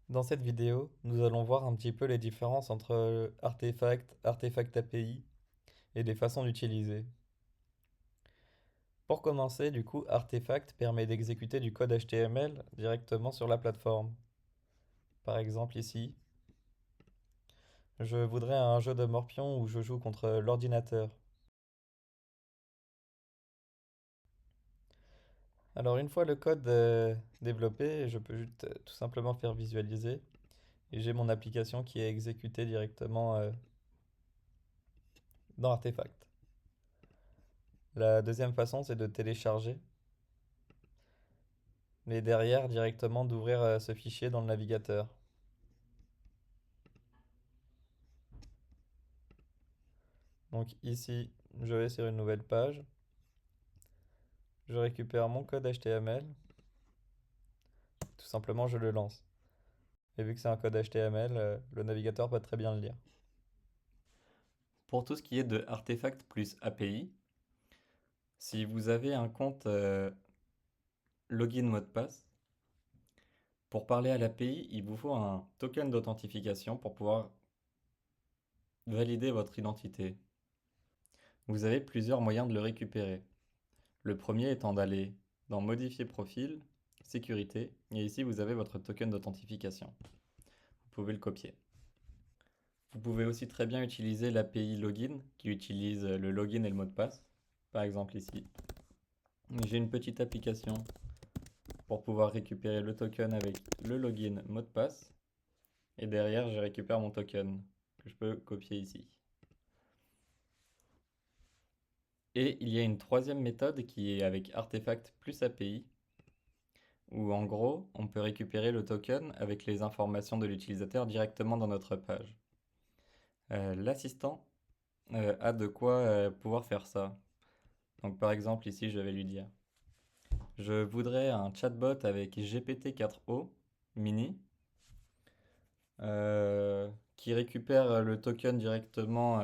Dans cette vidéo, nous allons voir un petit peu les différences entre artefact, artefact API et les façons d'utiliser. Pour commencer, du coup, artefact permet d'exécuter du code HTML directement sur la plateforme. Par exemple ici, je voudrais un jeu de morpion où je joue contre l'ordinateur. Alors une fois le code développé, je peux juste tout simplement faire visualiser et j'ai mon application qui est exécutée directement dans Artefact. La deuxième façon, c'est de télécharger, mais derrière directement d'ouvrir ce fichier dans le navigateur. Donc ici, je vais sur une nouvelle page, je récupère mon code HTML, tout simplement je le lance. Et vu que c'est un code HTML, le navigateur peut très bien le lire. Pour tout ce qui est de Artefact plus API, si vous avez un compte login mot de passe, pour parler à l'API, il vous faut un token d'authentification pour pouvoir valider votre identité. Vous avez plusieurs moyens de le récupérer. Le premier étant d'aller dans Modifier profil, Sécurité, et ici vous avez votre token d'authentification. Vous pouvez le copier. Vous pouvez aussi très bien utiliser l'API login qui utilise le login et le mot de passe. Par exemple ici, j'ai une petite application pour pouvoir récupérer le token avec le login mot de passe. Et derrière, je récupère mon token que je peux copier ici. Et il y a une troisième méthode qui est avec Artefact plus API, où en gros, on peut récupérer le token avec les informations de l'utilisateur directement dans notre page. L'assistant a de quoi pouvoir faire ça. Donc par exemple ici, je vais lui dire, je voudrais un chatbot avec GPT-4o mini qui récupère le token directement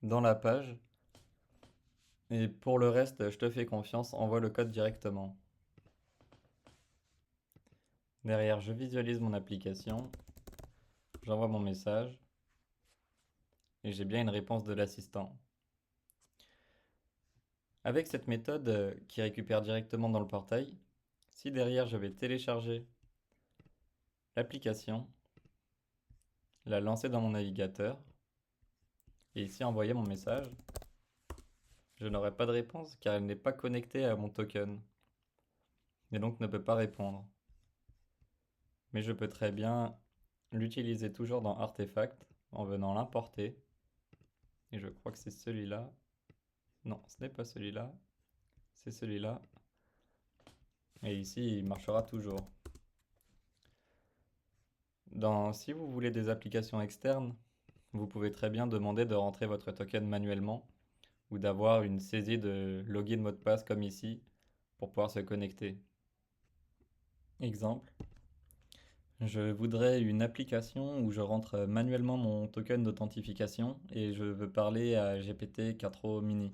dans la page. Et pour le reste, je te fais confiance, envoie le code directement. Derrière, je visualise mon application, j'envoie mon message et j'ai bien une réponse de l'assistant. Avec cette méthode qui récupère directement dans le portail, si derrière je vais télécharger l'application, la lancer dans mon navigateur et ici envoyer mon message, je n'aurai pas de réponse car elle n'est pas connectée à mon token et donc ne peut pas répondre. Mais je peux très bien l'utiliser toujours dans Artefact en venant l'importer. Et je crois que c'est celui-là. Non, ce n'est pas celui-là. C'est celui-là. Et ici, il marchera toujours. Si vous voulez des applications externes, vous pouvez très bien demander de rentrer votre token manuellement ou d'avoir une saisie de login mot de passe comme ici pour pouvoir se connecter. Exemple, je voudrais une application où je rentre manuellement mon token d'authentification et je veux parler à GPT-4o mini.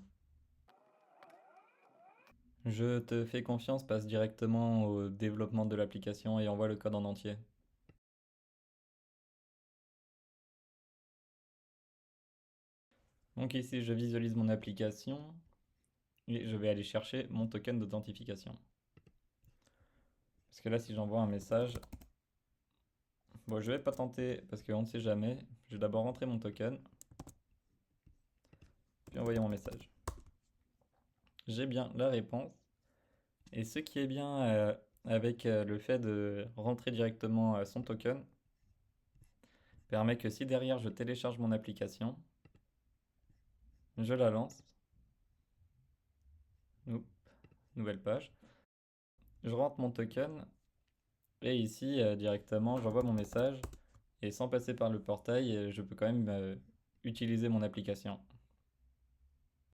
Je te fais confiance, passe directement au développement de l'application et envoie le code en entier. Donc ici, je visualise mon application et je vais aller chercher mon token d'authentification. Parce que là, si j'envoie un message, bon, je vais pas tenter parce qu'on ne sait jamais. Je vais d'abord rentrer mon token, puis envoyer mon message. J'ai bien la réponse. Et ce qui est bien avec le fait de rentrer directement son token, permet que si derrière je télécharge mon application, je la lance, nouvelle page, je rentre mon token et ici directement j'envoie mon message et sans passer par le portail, je peux quand même utiliser mon application.